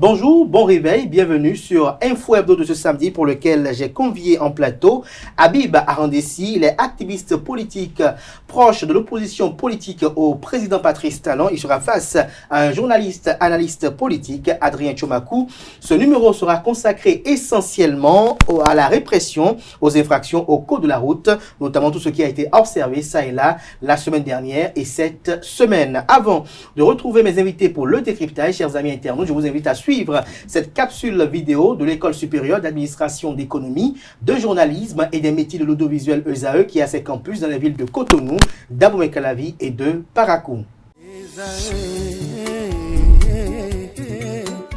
Bonjour, bon réveil, bienvenue sur Info Hebdo de ce samedi pour lequel j'ai convié en plateau Habib Arandessi, il est activiste politique proche de l'opposition politique au président Patrice Talon. Il sera face à un journaliste, analyste politique, Adrien Tchomakou. Ce numéro sera consacré essentiellement à la répression, aux infractions au code de la route, notamment tout ce qui a été observé ça et là la semaine dernière et cette semaine. Avant de retrouver mes invités pour le décryptage, chers amis internautes, je vous invite à suivre cette capsule vidéo de l'École supérieure d'administration d'économie, de journalisme et des métiers de l'audiovisuel ESAE qui a ses campus dans les villes de Cotonou, d'Abomey-Calavi et de Parakou.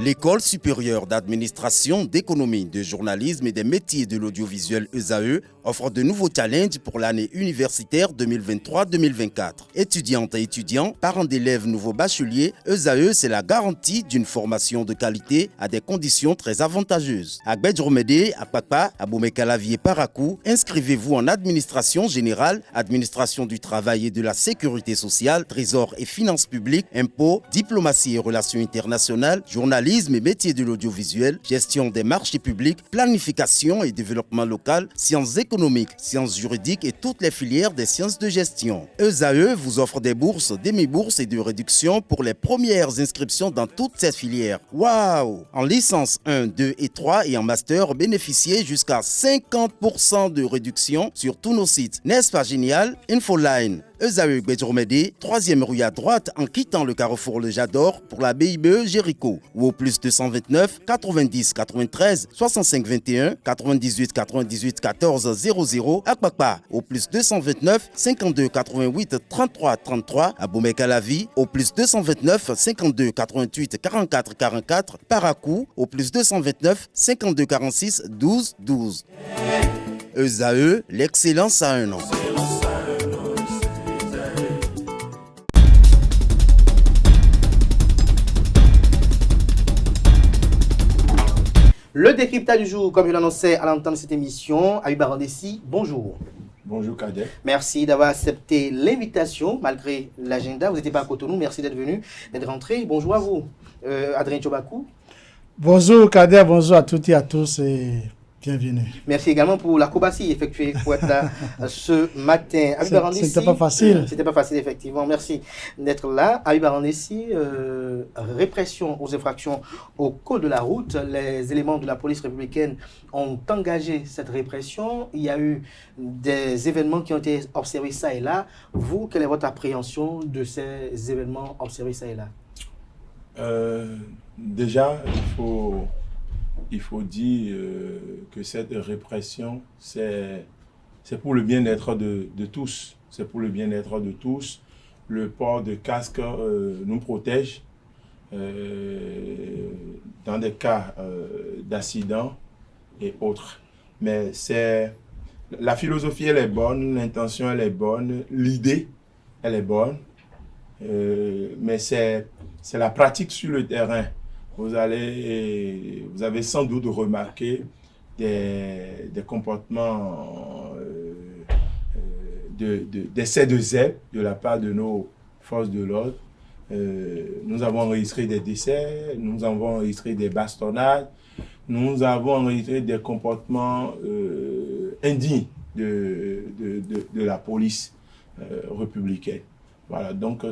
L'École supérieure d'administration, d'économie, de journalisme et des métiers de l'audiovisuel ESAE offre de nouveaux challenges pour l'année universitaire 2023-2024. Étudiantes et étudiants, parents d'élèves nouveaux bacheliers, ESAE, c'est la garantie d'une formation de qualité à des conditions très avantageuses. À Gbedjromede, à Papa, à Abomey-Calavi et Parakou, inscrivez-vous en administration générale, administration du travail et de la sécurité sociale, trésor et finances publiques, impôts, diplomatie et relations internationales, journalisme et métiers de l'audiovisuel, gestion des marchés publics, planification et développement local, sciences économiques, sciences juridiques et toutes les filières des sciences de gestion. ESAE vous offre des bourses, demi-bourses et de réductions pour les premières inscriptions dans toutes ces filières. Waouh! En licence 1, 2 et 3 et en master, bénéficiez jusqu'à 50% de réduction sur tous nos sites. N'est-ce pas génial? Infoline. ESAE Gbedjromede, 3e rue à droite en quittant le carrefour Le Jador pour la BIBE Jéricho ou au plus 229 90 93 65 21 98 98 14 00 à Kpakpa au plus 229 52 88 33 33 à Abomey-Calavi au plus 229 52 88 44 44 Parakou au plus 229 52 46 12 12. ESAE, l'excellence à un an. Le décryptage du jour, comme je l'annonçais à l'entente de cette émission, Habib Arandessi, bonjour. Bonjour Kader. Merci d'avoir accepté l'invitation malgré l'agenda. Vous n'étiez pas à Cotonou, merci d'être venu, d'être rentré. Bonjour à vous, Adrien Tchomakou. Bonjour Kader, bonjour à toutes et à tous et bienvenue. Merci également pour l'acrobatie effectuée pour être là ce matin. Habib Arandessi, c'était pas facile. C'était pas facile effectivement. Merci d'être là. Habib Arandessi, répression aux infractions au code de la route. Les éléments de la police républicaine ont engagé cette répression. Il y a eu des événements qui ont été observés ça et là. Vous, quelle est votre appréhension de ces événements observés ça et là? Déjà, il faut dire que cette répression, c'est pour le bien-être de tous. C'est pour le bien-être de tous. Le port de casque nous protège dans des cas d'accident et autres. Mais la philosophie, elle est bonne, l'intention, elle est bonne, l'idée, elle est bonne. Mais c'est la pratique sur le terrain. Vous avez sans doute remarqué des comportements d'essai de zèle de la part de nos forces de l'ordre. Nous avons enregistré des décès, nous avons enregistré des bastonnades, nous avons enregistré des comportements indignes de la police républicaine. Voilà, donc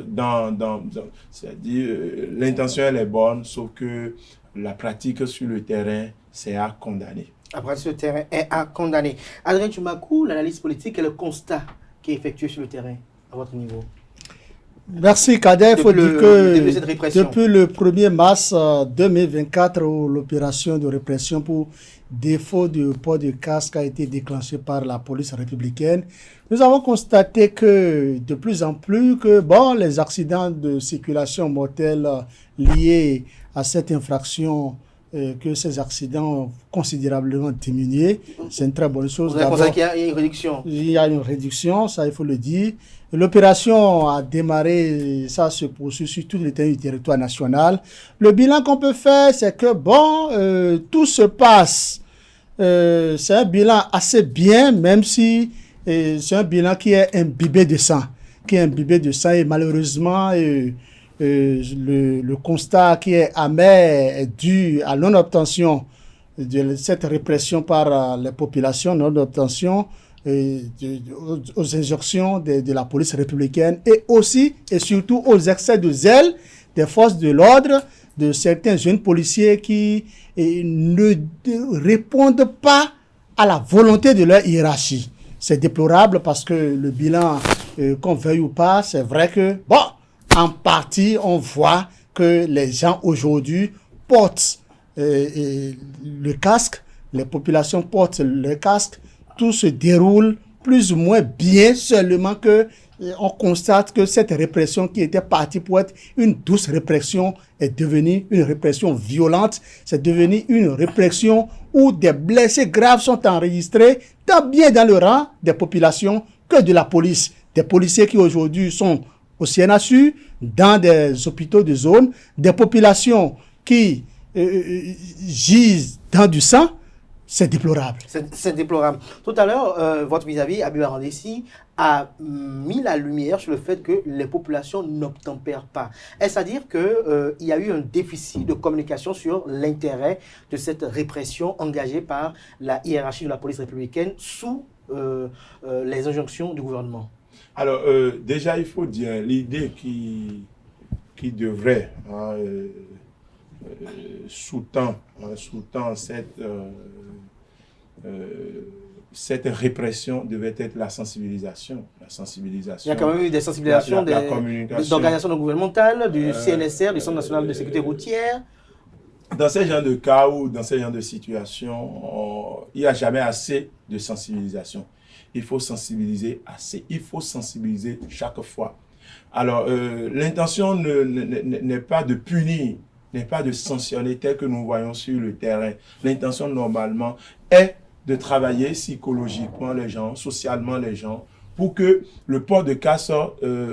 c'est-à-dire l'intention elle est bonne, sauf que la pratique sur le terrain, c'est à condamner. La pratique sur le terrain est à condamner. Adrien Tchomakou, l'analyse politique et le constat qui est effectué sur le terrain à votre niveau. Merci Kader, il faut dire que depuis le 1er mars 2024 où l'opération de répression pour défaut de port de casque a été déclenchée par la police républicaine, nous avons constaté que de plus en plus les accidents de circulation mortels liés à cette infraction, que ces accidents ont considérablement diminué. C'est une très bonne chose. Vous avez constaté qu'il y a une réduction? Il y a une réduction, ça il faut le dire. L'opération a démarré, ça se poursuit sur tout le territoire national. Le bilan qu'on peut faire, c'est que tout se passe. C'est un bilan assez bien, même si c'est un bilan qui est imbibé de sang. Et malheureusement, le constat qui est amer est dû à non-obtention de cette répression par les populations, non-obtention aux injonctions de la police républicaine et aussi et surtout aux excès de zèle des forces de l'ordre, de certains jeunes policiers qui ne répondent pas à la volonté de leur hiérarchie. C'est déplorable parce que le bilan, qu'on veuille ou pas, c'est vrai que, bon, en partie, on voit que les gens aujourd'hui portent le casque, les populations portent le casque, tout se déroule plus ou moins bien, seulement que on constate que cette répression qui était partie pour être une douce répression est devenue une répression violente. C'est devenu une répression où des blessés graves sont enregistrés, tant bien dans le rang des populations que de la police. Des policiers qui aujourd'hui sont au CNHU, dans des hôpitaux de zone, des populations qui gisent dans du sang. C'est déplorable. C'est déplorable. Tout à l'heure, votre vis-à-vis, Habib Arandessi, a mis la lumière sur le fait que les populations n'obtempèrent pas. Est-ce à dire qu'il y a eu un déficit de communication sur l'intérêt de cette répression engagée par la hiérarchie de la police républicaine sous les injonctions du gouvernement? Alors, déjà, il faut dire l'idée qui devrait sous-tend cette répression devait être la sensibilisation. Il y a quand même eu des sensibilisations des organisations non gouvernementales, du CNSR, du Centre national de sécurité routière. Dans ce genre de cas ou dans ce genre de situation, il n'y a jamais assez de sensibilisation. Il faut sensibiliser assez. Il faut sensibiliser chaque fois. Alors, l'intention n'est pas de punir, n'est pas de sanctionner tel que nous voyons sur le terrain. L'intention, normalement, est de travailler psychologiquement les gens, socialement les gens, pour que le port de casque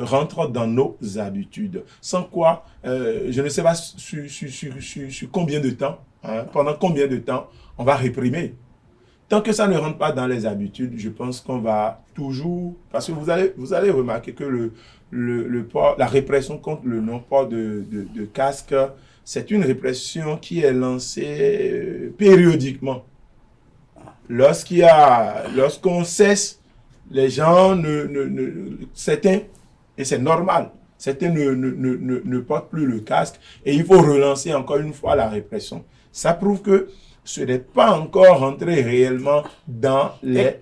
rentre dans nos habitudes. Sans quoi, je ne sais pas sur combien de temps, pendant combien de temps, on va réprimer. Tant que ça ne rentre pas dans les habitudes, je pense qu'on va toujours... Parce que vous allez remarquer que la répression contre le non-port de casque, c'est une répression qui est lancée périodiquement. Lorsqu'on cesse, les gens certains, et c'est normal, certains ne portent plus le casque et il faut relancer encore une fois la répression. Ça prouve que ce n'est pas encore rentré réellement dans les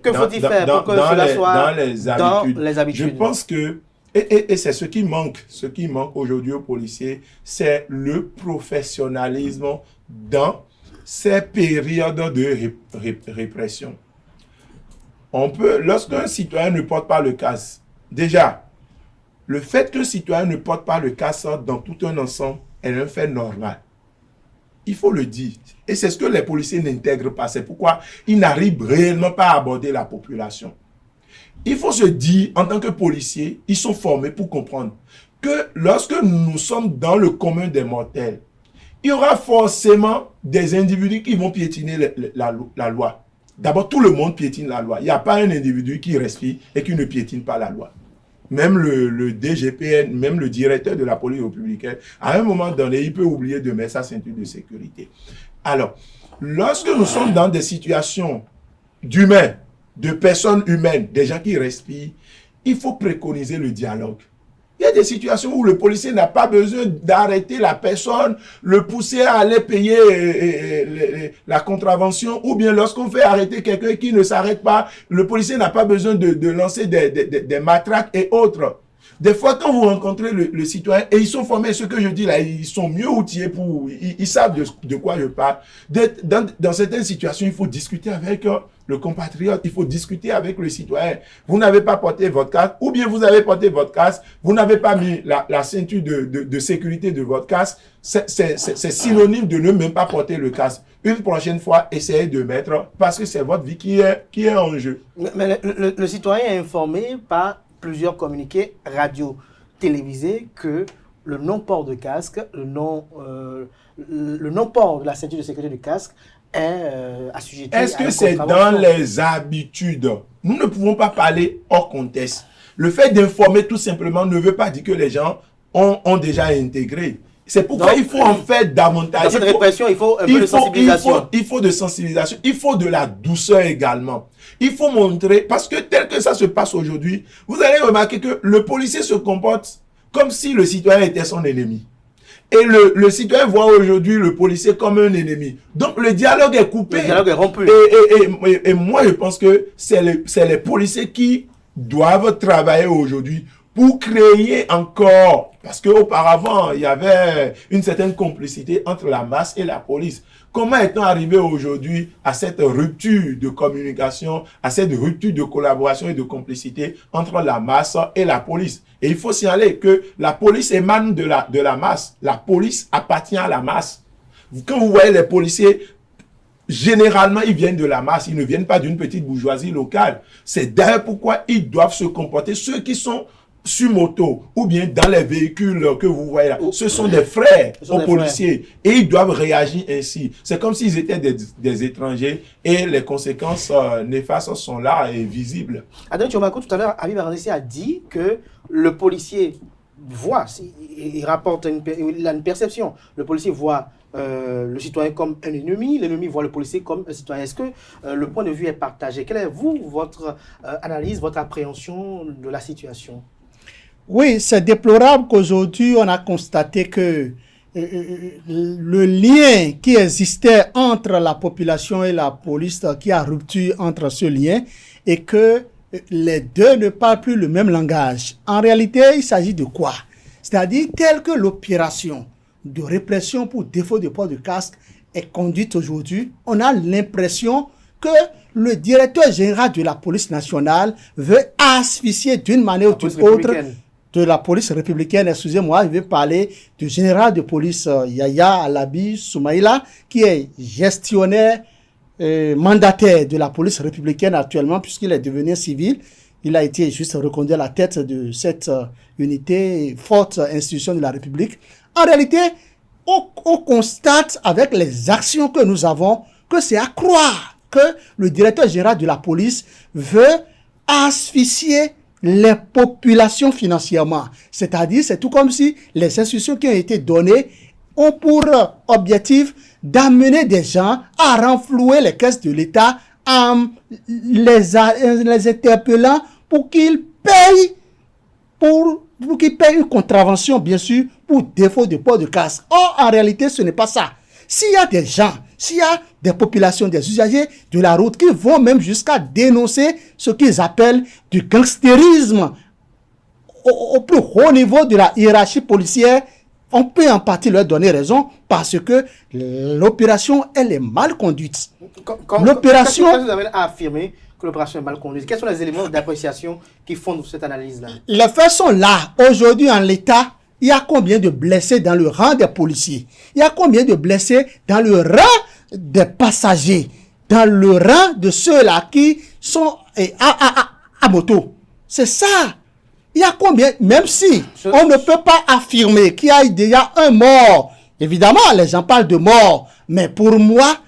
habitudes. Je pense que, et c'est ce qui manque aujourd'hui aux policiers, c'est le professionnalisme dans ces périodes de répression. Lorsqu'un citoyen ne porte pas le casque, déjà, le fait qu'un citoyen ne porte pas le casque dans tout un ensemble est un fait normal. Il faut le dire. Et c'est ce que les policiers n'intègrent pas. C'est pourquoi ils n'arrivent réellement pas à aborder la population. Il faut se dire, en tant que policiers, ils sont formés pour comprendre que lorsque nous sommes dans le commun des mortels, il y aura forcément des individus qui vont piétiner la loi. D'abord, tout le monde piétine la loi. Il n'y a pas un individu qui respire et qui ne piétine pas la loi. Même le DGPN, même le directeur de la police républicaine, à un moment donné, il peut oublier de mettre sa ceinture de sécurité. Alors, lorsque nous sommes dans des situations d'humains, de personnes humaines, des gens qui respirent, il faut préconiser le dialogue. Il y a des situations où le policier n'a pas besoin d'arrêter la personne, le pousser à aller payer la contravention, ou bien lorsqu'on fait arrêter quelqu'un qui ne s'arrête pas, le policier n'a pas besoin de lancer des matraques et autres. Des fois, quand vous rencontrez le citoyen, et ils sont formés, ce que je dis là, ils sont mieux outillés ils savent de quoi je parle. Dans certaines situations, il faut discuter avec le compatriote, il faut discuter avec le citoyen. Vous n'avez pas porté votre casque, ou bien vous avez porté votre casque, vous n'avez pas mis la ceinture de sécurité de votre casque, c'est synonyme de ne même pas porter le casque. Une prochaine fois, essayez de mettre, parce que c'est votre vie qui est en jeu. Mais le citoyen est informé par plusieurs communiqués radio télévisés que le non-port de casque, le non-port de la ceinture de sécurité du casque est assujetti à une contravention. Est-ce que c'est dans les habitudes? Nous ne pouvons pas parler hors contexte. Le fait d'informer tout simplement ne veut pas dire que les gens ont déjà intégré. C'est pourquoi il faut en faire davantage. Dans cette répression, il faut un peu de sensibilisation. Il faut de sensibilisation. Il faut de la douceur également. Il faut montrer, parce que tel que ça se passe aujourd'hui, vous allez remarquer que le policier se comporte comme si le citoyen était son ennemi. Et le citoyen voit aujourd'hui le policier comme un ennemi. Donc le dialogue est coupé. Le dialogue est rompu. Et moi, je pense que c'est les policiers qui doivent travailler aujourd'hui pour créer encore, parce qu'auparavant, il y avait une certaine complicité entre la masse et la police. Comment est-on arrivé aujourd'hui à cette rupture de communication, à cette rupture de collaboration et de complicité entre la masse et la police? Et il faut signaler que la police émane de la masse. La police appartient à la masse. Quand vous voyez les policiers, généralement, ils viennent de la masse. Ils ne viennent pas d'une petite bourgeoisie locale. C'est d'ailleurs pourquoi ils doivent se comporter. Ceux qui sont sur moto ou bien dans les véhicules que vous voyez là, ce sont des frères aux policiers et ils doivent réagir ainsi. C'est comme s'ils étaient des étrangers et les conséquences néfastes sont là et visibles. Adrien Tchomako, tout à l'heure, Habib Arandessi a dit que le policier voit, il rapporte une perception. Le policier voit le citoyen comme un ennemi, l'ennemi voit le policier comme un citoyen. Est-ce que le point de vue est partagé? Quelle est, votre analyse, votre appréhension de la situation? Oui, c'est déplorable qu'aujourd'hui, on a constaté que le lien qui existait entre la population et la police, qui a rupture entre ce lien, et que les deux ne parlent plus le même langage. En réalité, il s'agit de quoi? C'est-à-dire, telle que l'opération de répression pour défaut de port de casque est conduite aujourd'hui, on a l'impression que le directeur général de la police nationale veut asphyxier d'une manière ou d'une autre de la police républicaine. Excusez-moi, je vais parler du général de police Yaya Alabi Soumaïla, qui est gestionnaire mandataire de la police républicaine actuellement, puisqu'il est devenu civil. Il a été juste reconduit à la tête de cette unité, forte institution de la République. En réalité, on constate avec les actions que nous avons que c'est à croire que le directeur général de la police veut asphyxier les populations financièrement. C'est-à-dire, c'est tout comme si les institutions qui ont été données ont pour objectif d'amener des gens à renflouer les caisses de l'État en les interpellant pour qu'ils payent une contravention, bien sûr, pour défaut de port de casque. Or, en réalité, ce n'est pas ça. S'il y a des gens, s'il y a des populations, des usagers de la route qui vont même jusqu'à dénoncer ce qu'ils appellent du gangstérisme au plus haut niveau de la hiérarchie policière, on peut en partie leur donner raison parce que l'opération, elle est mal conduite. L'opération... Qu'est-ce que vous avez à affirmer que l'opération est mal conduite? Quels sont les éléments d'appréciation qui fondent cette analyse-là? Les faits sont là. Aujourd'hui, en l'état, il y a combien de blessés dans le rang des policiers? Il y a combien de blessés dans le rang des passagers? Dans le rang de ceux-là qui sont à moto? C'est ça. Il y a combien? Même si on ne peut pas affirmer qu'il y a déjà un mort. Évidemment, les gens parlent de mort. Mais pour moi,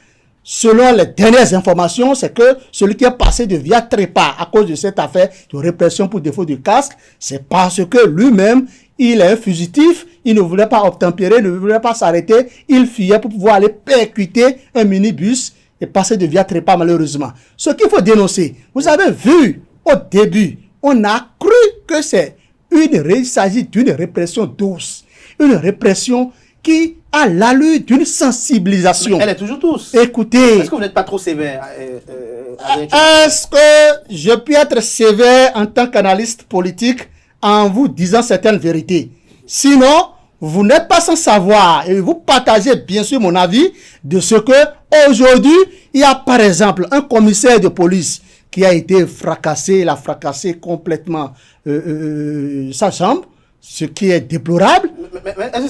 selon les dernières informations, c'est que celui qui est passé de via trépas à cause de cette affaire de répression pour défaut de casque, c'est parce que lui-même, il est un fugitif, il ne voulait pas obtempérer, il ne voulait pas s'arrêter, il fuyait pour pouvoir aller percuter un minibus et passer de via trépas malheureusement. Ce qu'il faut dénoncer, vous avez vu au début, on a cru que il s'agit d'une répression douce, une répression qui a l'allure d'une sensibilisation. Elle est toujours douce. Écoutez. Est-ce que vous n'êtes pas trop sévère? Est-ce que je peux être sévère en tant qu'analyste politique en vous disant certaines vérités? Sinon, vous n'êtes pas sans savoir et vous partagez bien sûr mon avis de ce que aujourd'hui, il y a par exemple un commissaire de police qui a été fracassé, il a fracassé complètement sa jambe, ce qui est déplorable.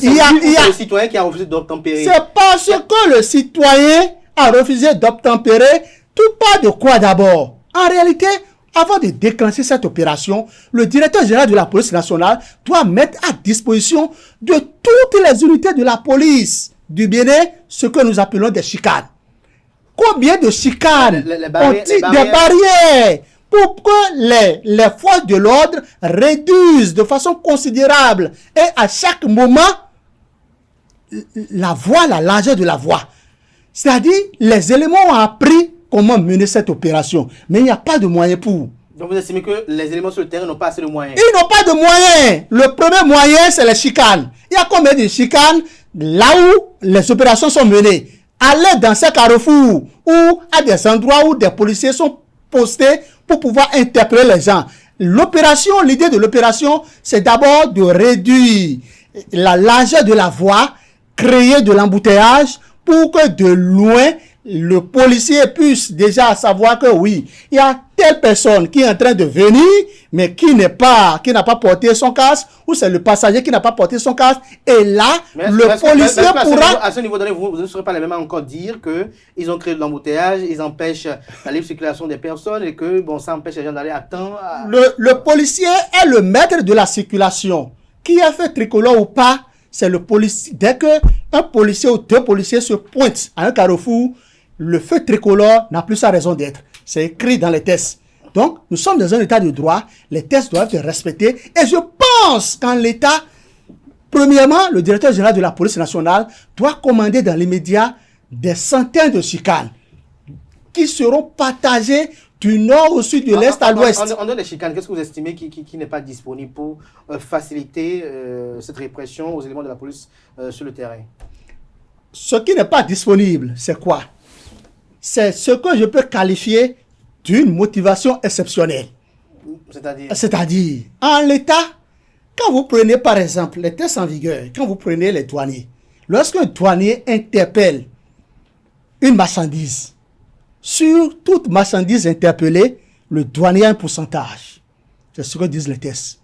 Il y a le citoyen qui a refusé d'obtempérer. C'est parce que le citoyen a refusé d'obtempérer. Tout part de quoi d'abord? En réalité, avant de déclencher cette opération, le directeur général de la police nationale doit mettre à disposition de toutes les unités de la police du Bénin ce que nous appelons des chicanes. Combien de chicanes ont-ils des barrières pour que les forces de l'ordre réduisent de façon considérable et à chaque moment la largeur de la voie. C'est-à-dire, les éléments ont appris comment mener cette opération, mais il n'y a pas de moyens pour. Donc vous estimez que les éléments sur le terrain n'ont pas assez de moyens? Ils n'ont pas de moyens. Le premier moyen, c'est les chicanes. Il y a combien de chicanes là où les opérations sont menées? Aller dans ces carrefours ou à des endroits où des policiers sont postés pour pouvoir interpeller les gens. L'idée de l'opération, c'est d'abord de réduire la largeur de la voie, créer de l'embouteillage pour que de loin, le policier puisse déjà savoir que oui, il y a telle personne qui est en train de venir, mais qui n'a pas porté son casque, ou c'est le passager qui n'a pas porté son casque, et là, le policier pourra... À ce niveau donné, vous ne serez pas les mêmes à encore dire qu'ils ont créé de l'embouteillage, ils empêchent la libre circulation des personnes, et que bon, ça empêche les gens d'aller à temps. Le policier est le maître de la circulation. Qui a fait tricolore ou pas, c'est le policier. Dès qu'un policier ou deux policiers se pointent à un carrefour, le feu tricolore n'a plus sa raison d'être. C'est écrit dans les tests. Donc, nous sommes dans un état de droit. Les tests doivent être respectés. Et je pense qu'en l'état, premièrement, le directeur général de la police nationale doit commander dans l'immédiat des centaines de chicanes qui seront partagées du nord au sud, de l'est à l'ouest. En dehors des chicanes, qu'est-ce que vous estimez qui n'est pas disponible pour faciliter cette répression aux éléments de la police sur le terrain? Ce qui n'est pas disponible, c'est quoi? C'est ce que je peux qualifier d'une motivation exceptionnelle. C'est-à-dire, en l'état, quand vous prenez par exemple les tests en vigueur, quand vous prenez les douaniers, lorsqu'un douanier interpelle une marchandise, sur toute marchandise interpellée, le douanier a un pourcentage. C'est ce que disent les tests.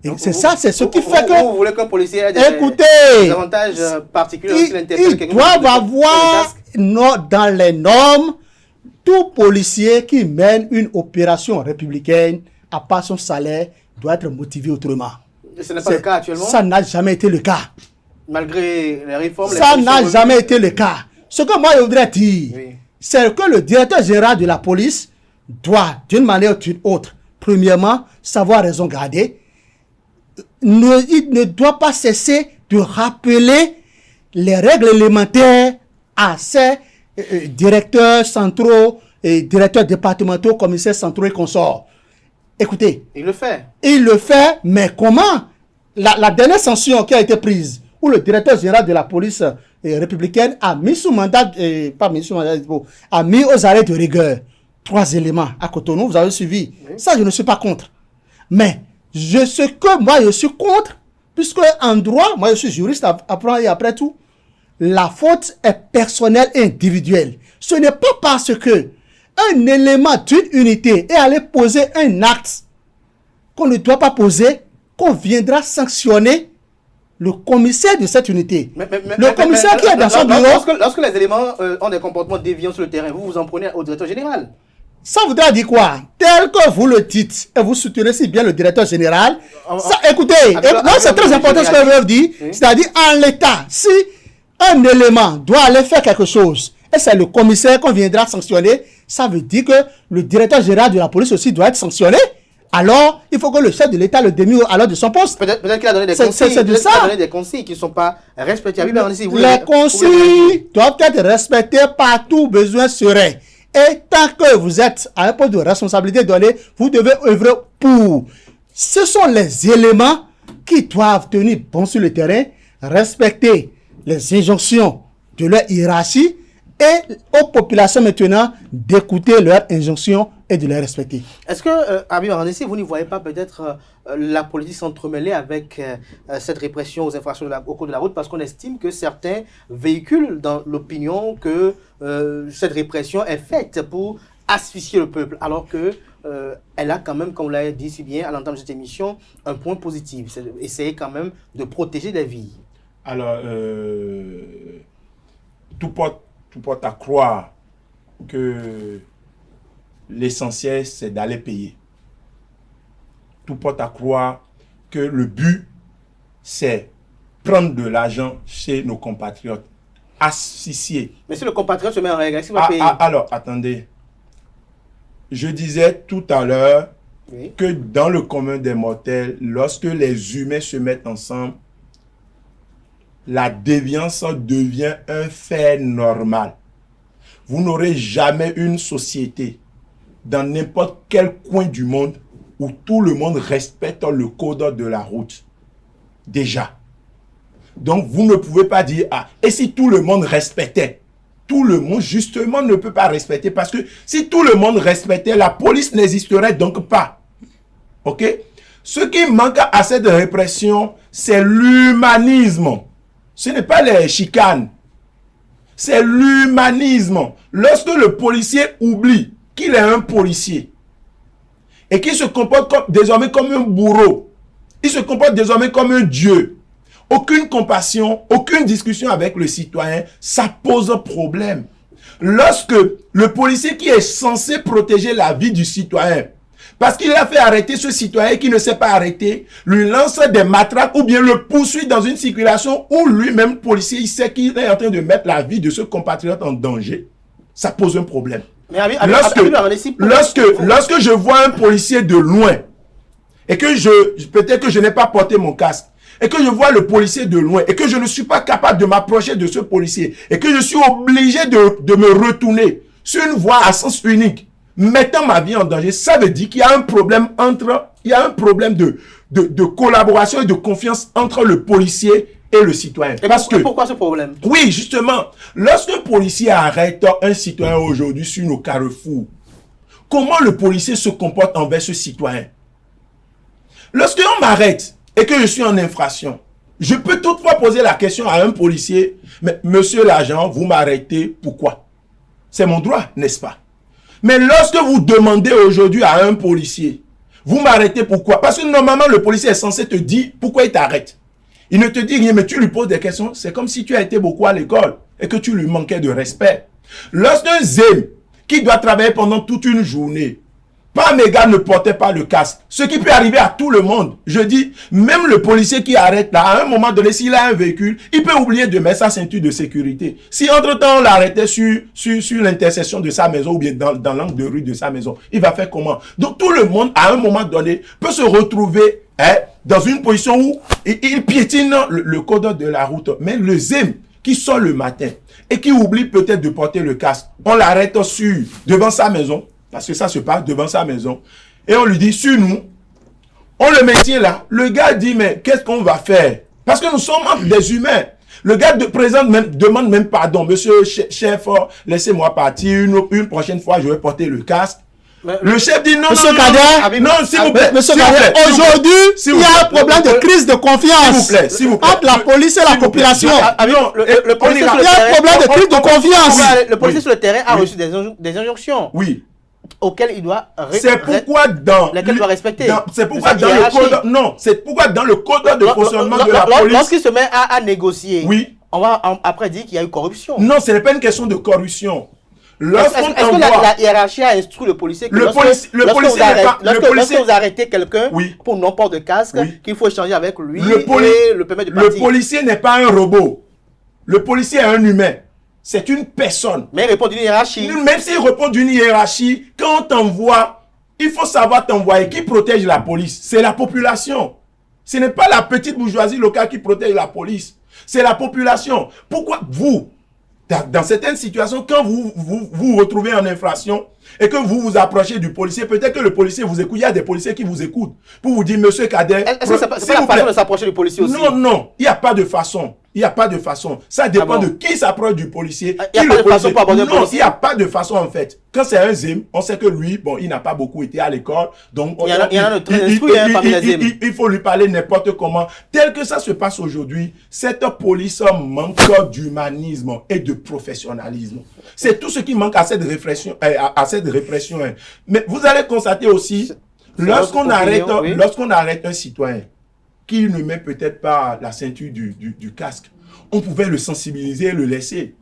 Et c'est ça, c'est ce qui fait que... Vous voulez qu'un policier ait des avantages particuliers? Ils doivent avoir dans les normes, tout policier qui mène une opération républicaine, à part son salaire, doit être motivé autrement. Et ce n'est pas le cas actuellement? Ça n'a jamais été le cas. Malgré les réformes? Ça n'a jamais été le cas. Ce que moi je voudrais dire, c'est que le directeur général de la police doit, d'une manière ou d'une autre, premièrement, savoir raison garder. Il ne doit pas cesser de rappeler les règles élémentaires à ses directeurs centraux, et directeurs départementaux, commissaires centraux et consorts. Écoutez. Il le fait. Il le fait, mais comment? La dernière sanction qui a été prise, où le directeur général de la police républicaine a mis sous mandat, a mis aux arrêts de rigueur 3 éléments à Cotonou, vous avez suivi. Oui. Ça, je ne suis pas contre. Mais ce que moi je suis contre, puisque en droit, moi je suis juriste après tout, la faute est personnelle et individuelle. Ce n'est pas parce que un élément d'une unité est allé poser un acte qu'on ne doit pas poser qu'on viendra sanctionner le commissaire de cette unité. Le commissaire qui est dans son bureau... Lorsque les éléments ont des comportements déviants sur le terrain, vous en prenez au directeur général. Ça voudrait dire quoi? Tel que vous le dites, et vous soutenez si bien le directeur général. Écoutez, c'est très important ce que je veux dire. C'est-à-dire, en l'état, si un élément doit aller faire quelque chose, et c'est le commissaire qu'on viendra sanctionner, ça veut dire que le directeur général de la police aussi doit être sanctionné. Alors, il faut que le chef de l'État le démise alors de son poste. Peut-être qu'il a donné des consignes. C'est de ça. Il a donné des consignes qui ne sont pas respectées. Les consignes doivent être respectées par tout besoin serait. Et tant que vous êtes à un poste de responsabilité donné, vous devez œuvrer pour. Ce sont les éléments qui doivent tenir bon sur le terrain, respecter les injonctions de leur hiérarchie et aux populations maintenant d'écouter leurs injonctions et de les respecter. Est-ce que, Habib Arandessi, vous n'y voyez pas peut-être la politique s'entremêler avec cette répression aux infractions au cours de la route, parce qu'on estime que certains véhiculent dans l'opinion que cette répression est faite pour asphyxier le peuple, alors que elle a quand même, comme on l'a dit si bien à l'entame de cette émission, un point positif, c'est essayer quand même de protéger les vies. Alors, tout porte à croire que l'essentiel, c'est d'aller payer. Tout porte à croire que le but, c'est prendre de l'argent chez nos compatriotes, asphyxier. Mais si le compatriote se met en règle, est-ce qu'il va payer? Alors, attendez. je disais tout à l'heure Oui. que dans le commun des mortels, lorsque les humains se mettent ensemble, la déviance devient un fait normal. Vous n'aurez jamais une société dans n'importe quel coin du monde où tout le monde respecte le code de la route. Déjà. Donc, vous ne pouvez pas dire, ah, et si tout le monde respectait? Tout le monde, justement, ne peut pas respecter parce que si tout le monde respectait, la police n'existerait donc pas. OK? Ce qui manque à cette répression, c'est l'humanisme. Ce n'est pas les chicanes. C'est l'humanisme. Lorsque le policier oublie qu'il est un policier et qu'il se comporte désormais comme un bourreau, il se comporte désormais comme un dieu. Aucune compassion, aucune discussion avec le citoyen, ça pose problème. Lorsque le policier qui est censé protéger la vie du citoyen, parce qu'il a fait arrêter ce citoyen qui ne s'est pas arrêté, lui lance des matraques ou bien le poursuit dans une circulation où lui-même, policier, il sait qu'il est en train de mettre la vie de ce compatriote en danger, ça pose un problème. Mais Lorsque je vois un policier de loin et que peut-être que je n'ai pas porté mon casque, et que je vois le policier de loin, et que je ne suis pas capable de m'approcher de ce policier, et que je suis obligé de me retourner sur une voie à sens unique, mettant ma vie en danger, ça veut dire qu'il y a un problème de collaboration et de confiance entre le policier et le citoyen. Et pourquoi ce problème? Oui, justement, lorsqu'un policier arrête un citoyen aujourd'hui sur nos carrefours, comment le policier se comporte envers ce citoyen? Lorsqu'on m'arrête, et que je suis en infraction, je peux toutefois poser la question à un policier, mais monsieur l'agent, vous m'arrêtez, pourquoi? C'est mon droit, n'est-ce pas? Mais lorsque vous demandez aujourd'hui à un policier, vous m'arrêtez pourquoi? Parce que normalement, le policier est censé te dire pourquoi il t'arrête. Il ne te dit rien, mais tu lui poses des questions. C'est comme si tu as été beaucoup à l'école et que tu lui manquais de respect. Lorsqu'un zème qui doit travailler pendant toute une journée, pas mes gars ne portaient pas le casque. Ce qui peut arriver à tout le monde. Je dis, même le policier qui arrête là, à un moment donné, s'il a un véhicule, il peut oublier de mettre sa ceinture de sécurité. Si entre-temps on l'arrêtait sur l'intersection de sa maison ou bien dans l'angle de rue de sa maison, il va faire comment? Donc tout le monde, à un moment donné, peut se retrouver dans une position où il piétine le code de la route. Mais le zème qui sort le matin et qui oublie peut-être de porter le casque, on l'arrête devant sa maison. Parce que ça se passe devant sa maison. Et on lui dit, sur nous, on le maintient là. Le gars dit, mais qu'est-ce qu'on va faire? Parce que nous sommes des humains. Le gars demande même pardon. Monsieur chef, laissez-moi partir. Une prochaine fois, je vais porter le casque. Le chef dit non, Monsieur Kader, non, s'il vous plaît. Monsieur Kader, aujourd'hui, il y a un problème de crise de confiance s'il vous plaît, entre la police et la population. Il y a un problème de crise de confiance. Le policier sur le terrain a reçu des injonctions. Oui. Auxquelles il doit c'est pourquoi lesquelles il doit respecter. C'est pourquoi dans le code c'est pourquoi dans le code de fonctionnement de la police, lorsqu'il se met à négocier, oui, on va après dire qu'il y a eu corruption. Non, ce n'est pas une question de corruption. Est-ce que la hiérarchie a instruit le policier que lorsque vous arrêtez quelqu'un pour non-port de casque, qu'il faut échanger avec lui et le permettre de partir? Le policier n'est pas un robot. Le policier est un humain. C'est une personne. Mais il répond d'une hiérarchie. Même s'il répond d'une hiérarchie, quand on t'envoie, il faut savoir t'envoyer. Qui protège la police? C'est la population. Ce n'est pas la petite bourgeoisie locale qui protège la police. C'est la population. Pourquoi vous, dans certaines situations, quand vous vous retrouvez en infraction et que vous vous approchez du policier, peut-être que le policier vous écoute. Il y a des policiers qui vous écoutent pour vous dire, monsieur Kader. Est-ce que c'est pas la façon de s'approcher du policier aussi? Non, il n'y a pas de façon. Il n'y a pas de façon. Ça dépend de qui s'approche du policier. Il n'y a pas de façon pour aborder le policier. Il n'y a pas de façon en fait. Quand c'est un zème, on sait que lui, bon, il n'a pas beaucoup été à l'école. Donc, il y en a de très instruits parmi les zèmes. Il faut lui parler n'importe comment. Tel que ça se passe aujourd'hui, cette police manque d'humanisme et de professionnalisme. C'est tout ce qui manque à cette répression. Mais vous allez constater aussi, lorsqu'on arrête un citoyen, qui ne met peut-être pas la ceinture du casque, on pouvait le sensibiliser et le laisser.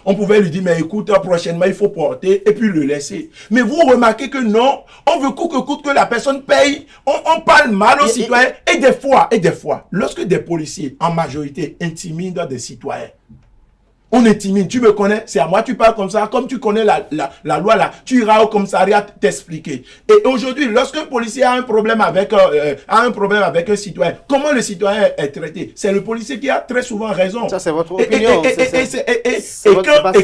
On pouvait lui dire, mais écoute, prochainement, il faut porter et puis le laisser. Mais vous remarquez que non, on veut coûte que coûte que la personne paye. On parle mal aux citoyens. Et des fois, lorsque des policiers, en majorité, intimident des citoyens, On intimide, tu me connais, c'est à moi, tu parles comme ça, comme tu connais la loi là, tu iras au commissariat t'expliquer. Et aujourd'hui, lorsqu'un policier a un problème avec un citoyen, comment le citoyen est traité? C'est le policier qui a très souvent raison. Ça, c'est votre opinion. Et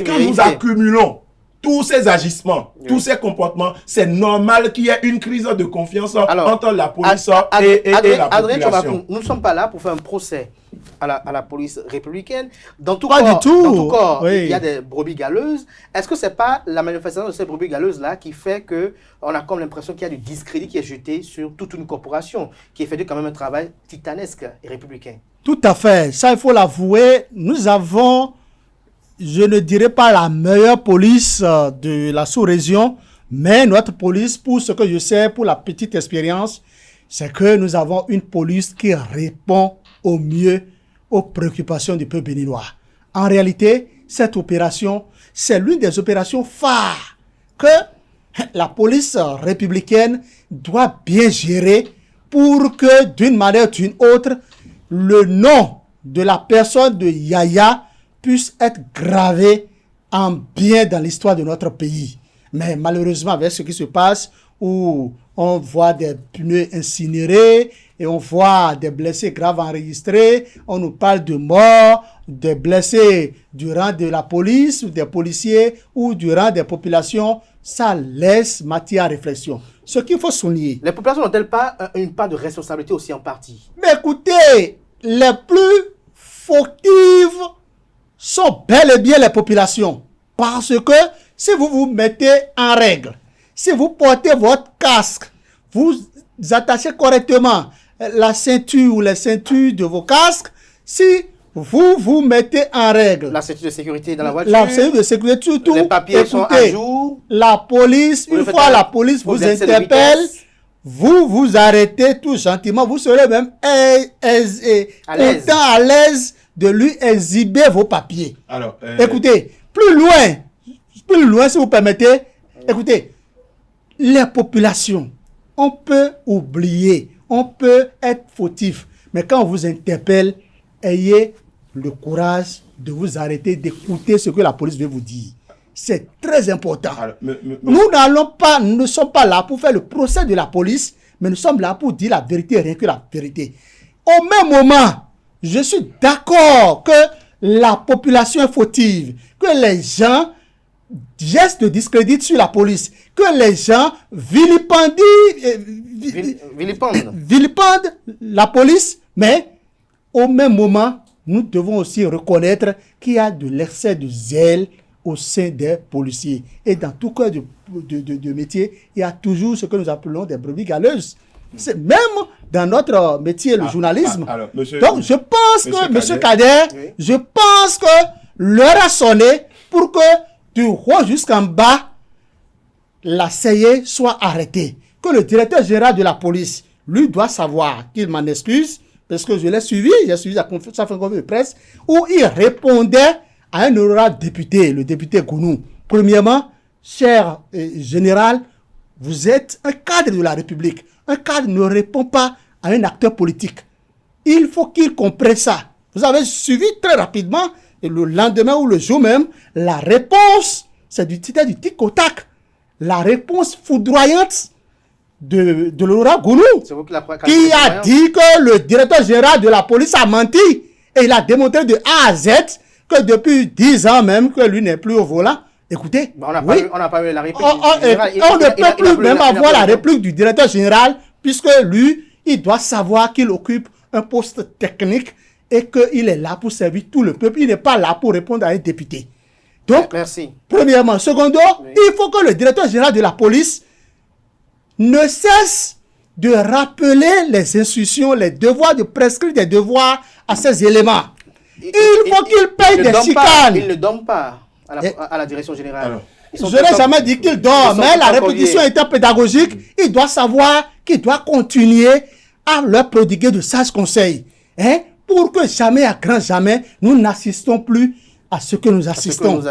quand nous accumulons tous ces agissements, tous ces comportements, c'est normal qu'il y ait une crise de confiance entre la police et la population. Nous ne sommes pas là pour faire un procès à la police républicaine. Dans tout corps, il y a des brebis galeuses. Est-ce que ce n'est pas la manifestation de ces brebis galeuses-là qui fait qu'on a comme l'impression qu'il y a du discrédit qui est jeté sur toute une corporation qui fait quand même un travail titanesque et républicain? Tout à fait. Ça, il faut l'avouer. Nous avons, je ne dirais pas la meilleure police de la sous-région, mais notre police, pour ce que je sais, pour la petite expérience, c'est que nous avons une police qui répond au mieux aux préoccupations du peuple béninois. En réalité, cette opération, c'est l'une des opérations phares que la police républicaine doit bien gérer pour que, d'une manière ou d'une autre, le nom de la personne de Yaya puisse être gravé en bien dans l'histoire de notre pays. Mais malheureusement, avec ce qui se passe, où on voit des pneus incinérés et on voit des blessés graves enregistrés, on nous parle de morts, des blessés du rang de la police ou des policiers ou du rang des populations, ça laisse matière à réflexion. Ce qu'il faut souligner. Les populations n'ont-elles pas une part de responsabilité aussi en partie? Mais écoutez, les plus fautives sont bel et bien les populations. Parce que si vous vous mettez en règle, si vous portez votre casque, vous attachez correctement la ceinture ou les ceintures de vos casques, si vous vous mettez en règle. La ceinture de sécurité dans la voiture. La ceinture de sécurité, surtout. Les papiers sont à jour. La police, une fois la police vous interpelle, vous vous arrêtez tout gentiment, vous serez même content, à l'aise de lui exhiber vos papiers. Alors, écoutez, plus loin, si vous permettez, écoutez, les populations, on peut oublier, on peut être fautif, mais quand on vous interpelle, ayez le courage de vous arrêter, d'écouter ce que la police veut vous dire. C'est très important. Alors, nous ne sommes pas là pour faire le procès de la police, mais nous sommes là pour dire la vérité, rien que la vérité. Au même moment, je suis d'accord que la population est fautive, que les gens gestent de discrédit sur la police, que les gens vilipendent la police, mais au même moment, nous devons aussi reconnaître qu'il y a de l'excès de zèle au sein des policiers. Et dans tout cas de métier, il y a toujours ce que nous appelons des brebis galeuses. C'est même dans notre métier, le journalisme. Alors, donc, je pense que, monsieur Kader, oui, je pense que l'heure a sonné pour que du haut jusqu'en bas, la CIE soit arrêtée. Que le directeur général de la police, lui, doit savoir qu'il m'en excuse, parce que je l'ai suivi, j'ai suivi sa conférence de presse, où il répondait à un honorable député, le député Gounou. Premièrement, cher général, vous êtes un cadre de la République. Un cadre ne répond pas à un acteur politique. Il faut qu'il comprenne ça. Vous avez suivi très rapidement, et le lendemain ou le jour même, la réponse, c'était du tic au tac. La réponse foudroyante de l'honorable Gounou, qui a dit que le directeur général de la police a menti. Et il a démontré de A à Z que depuis 10 ans même, que lui n'est plus au volant. Écoutez, on n'a pas eu la réplique. On ne peut plus même avoir la réplique du directeur général, puisque lui, il doit savoir qu'il occupe un poste technique et qu'il est là pour servir tout le peuple. Il n'est pas là pour répondre à un député. Donc, merci. Premièrement. Secondo, oui, il faut que le directeur général de la police ne cesse de rappeler les instructions, les devoirs, de prescrire des devoirs à ces éléments. Il faut qu'il paye des chicanes. Il ne donne pas à la direction générale. Je n'ai jamais dit qu'il dort, mais la répétition étant pédagogique, il doit savoir qu'il doit continuer à leur prodiguer de sages conseils. Pour que jamais, à grand jamais, nous n'assistons plus à ce que nous assistons.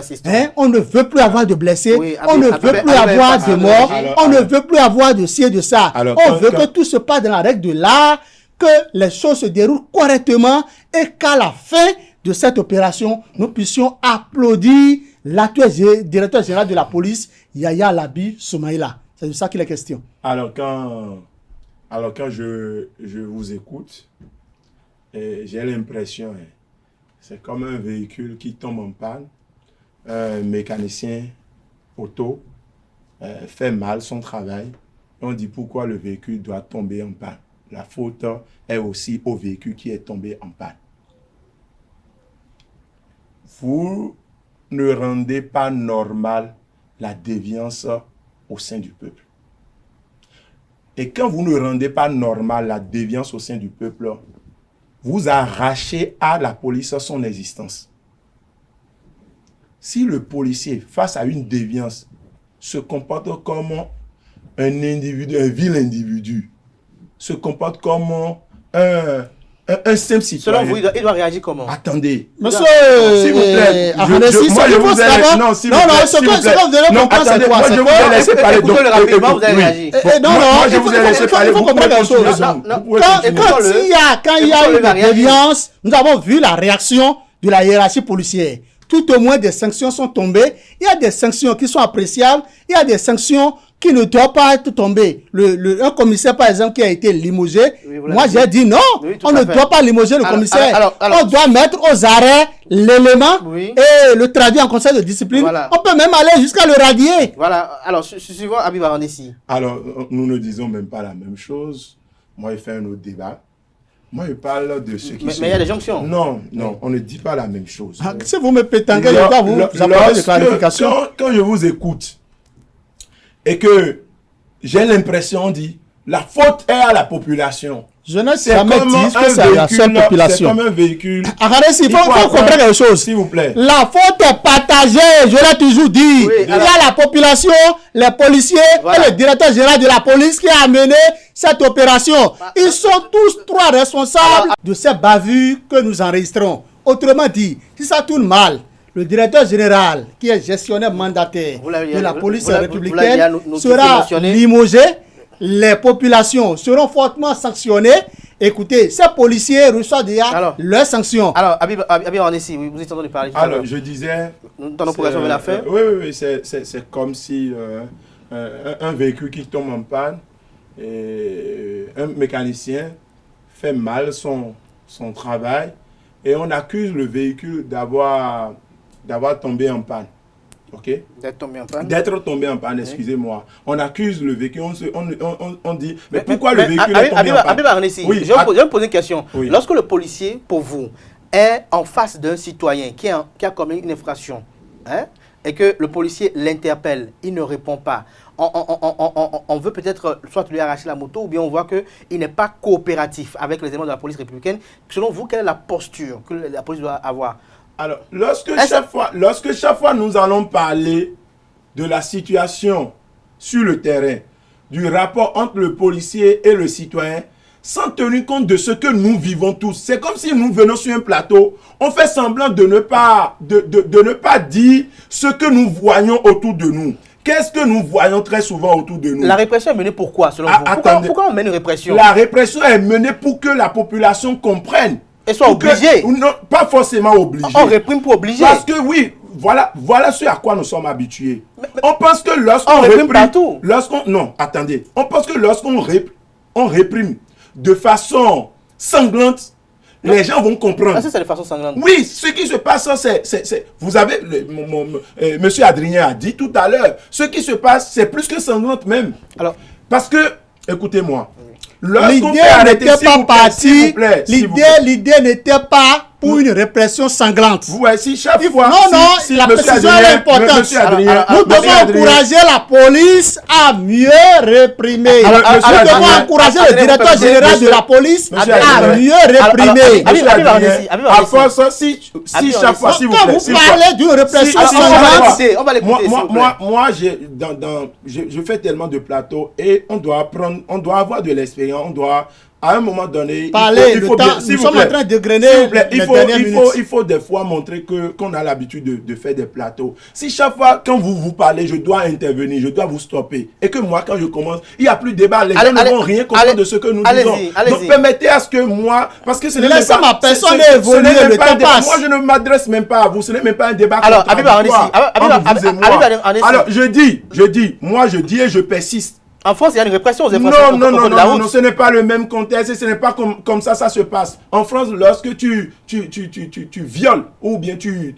On ne veut plus avoir de blessés, oui, on ne veut plus avoir de morts, on ne veut plus avoir de ci et de ça. On veut que tout se passe dans la règle de l'art, que les choses se déroulent correctement et qu'à la fin de cette opération, nous puissions applaudir l'actuel directeur général de la police, Yaya Labi Soumaïla. C'est de ça qu'il est question. Alors quand je vous écoute, j'ai l'impression, c'est comme un véhicule qui tombe en panne, un mécanicien auto fait mal son travail, et on dit pourquoi le véhicule doit tomber en panne. La faute est aussi au véhicule qui est tombé en panne. Vous ne rendez pas normal la déviance au sein du peuple. Et quand vous ne rendez pas normal la déviance au sein du peuple, vous arrachez à la police son existence. Si le policier, face à une déviance, se comporte comme un individu, un vil individu, se comporte comme un simple citoyen. Selon vous, il doit réagir comment? Attendez. Monsieur, s'il vous plaît. Non, attendez, moi je vous ai laissé parler. Écoutez-le rapidement, vous allez réagir. Moi je vous ai laissé parler. Il faut comprendre une chose. Quand il y a eu une déviance, nous avons vu la réaction de la hiérarchie policière. Tout au moins des sanctions sont tombées. Il y a des sanctions qui sont appréciables. Il y a des sanctions qui ne doivent pas être tombées. Un commissaire, par exemple, qui a été limogé, moi j'ai dit non, on ne doit pas limoger le commissaire. On doit mettre aux arrêts l'élément et le traduire en conseil de discipline. Voilà. On peut même aller jusqu'à le radier. Voilà. Alors, suivant Habib Arandessi. Alors, nous ne disons même pas la même chose. Moi, je fais un autre débat. Moi, je parle de ce qui Mais il y a des jonctions. Non, on ne dit pas la même chose. Si vous me pétanquez, je dois vous apporter des clarifications. Quand je vous écoute et que j'ai l'impression, on dit, la faute est à la population. Je ne sais jamais dire que c'est à la seule population. C'est comme un véhicule. Arrêtez, il faut comprendre quelque chose. S'il vous plaît. La faute est partagée, je l'ai toujours dit. Il y a la population, les policiers et le directeur général de la police qui a mené cette opération. Ils sont tous trois responsables de ces bavures que nous enregistrons. Autrement dit, si ça tourne mal, le directeur général, qui est gestionnaire mandataire de la police républicaine, sera limogé. Les populations seront fortement sanctionnées. Écoutez, ces policiers reçoivent déjà leurs sanctions. Alors, Habib Arandessi, vous êtes en train de parler. Alors, je disais... Dans nos progressions de la fin. Oui, c'est comme si un véhicule qui tombe en panne, et un mécanicien fait mal son travail et on accuse le véhicule d'avoir tombé en panne. Ok? D'être tombé en panne. D'être tombé en panne, excusez-moi. On accuse le véhicule, on dit, mais pourquoi le véhicule est tombé en panne? Habib Arandessi, oui, je vais me poser une question. Oui. Lorsque le policier, pour vous, est en face d'un citoyen qui a commis une infraction, et que le policier l'interpelle, il ne répond pas, on veut peut-être soit lui arracher la moto, ou bien on voit qu'il n'est pas coopératif avec les éléments de la police républicaine. Selon vous, quelle est la posture que la police doit avoir? Alors, lorsque chaque fois nous allons parler de la situation sur le terrain, du rapport entre le policier et le citoyen, sans tenir compte de ce que nous vivons tous. C'est comme si nous venons sur un plateau, on fait semblant de ne pas dire ce que nous voyons autour de nous. Qu'est-ce que nous voyons très souvent autour de nous? La répression est menée pourquoi, selon vous? Pourquoi on mène une répression? La répression est menée pour que la population comprenne. Et soit obligée. Non, pas forcément obligée. On réprime pour obliger. Parce que oui, voilà ce à quoi nous sommes habitués. On pense que lorsqu'on réprime partout. Non, attendez. On pense que lorsqu'on réprime de façon sanglante, les gens vont comprendre. Ah, c'est de façon sanglante. Oui, ce qui se passe, vous avez, monsieur Adrien a dit tout à l'heure, ce qui se passe, c'est plus que sanglante même. Alors, parce que, écoutez-moi, l'idée n'était pas partie, l'idée n'était pas pour une répression sanglante. Ouais, si chaque fois... Non, la précision est importante. Nous devons encourager la police à mieux réprimer. Nous devons encourager le directeur général de la police à mieux réprimer. À force, si chaque fois, s'il vous plaît... Quand vous parlez d'une répression sanglante... On va l'écouter, moi, je fais tellement de plateaux et on doit avoir de l'expérience, à un moment donné, Parlez, il faut nous sommes en train de grainer il faut des fois montrer qu'on a l'habitude de faire des plateaux. Si chaque fois, quand vous parlez, je dois intervenir, je dois vous stopper, et que moi, quand je commence, il n'y a plus de débat, les gens ne vont rien comprendre de ce que nous disons. Donc, permettez à ce que moi, parce que ce n'est même pas... ma personne évoluer, le temps passe. Moi, je ne m'adresse même pas à vous, ce n'est même pas un débat alors, entre vous et moi. Alors, je dis, et je persiste. En France, il y a une répression aux infractions. Non, ce n'est pas le même contexte, ce n'est pas comme ça se passe. En France, lorsque tu violes ou bien tu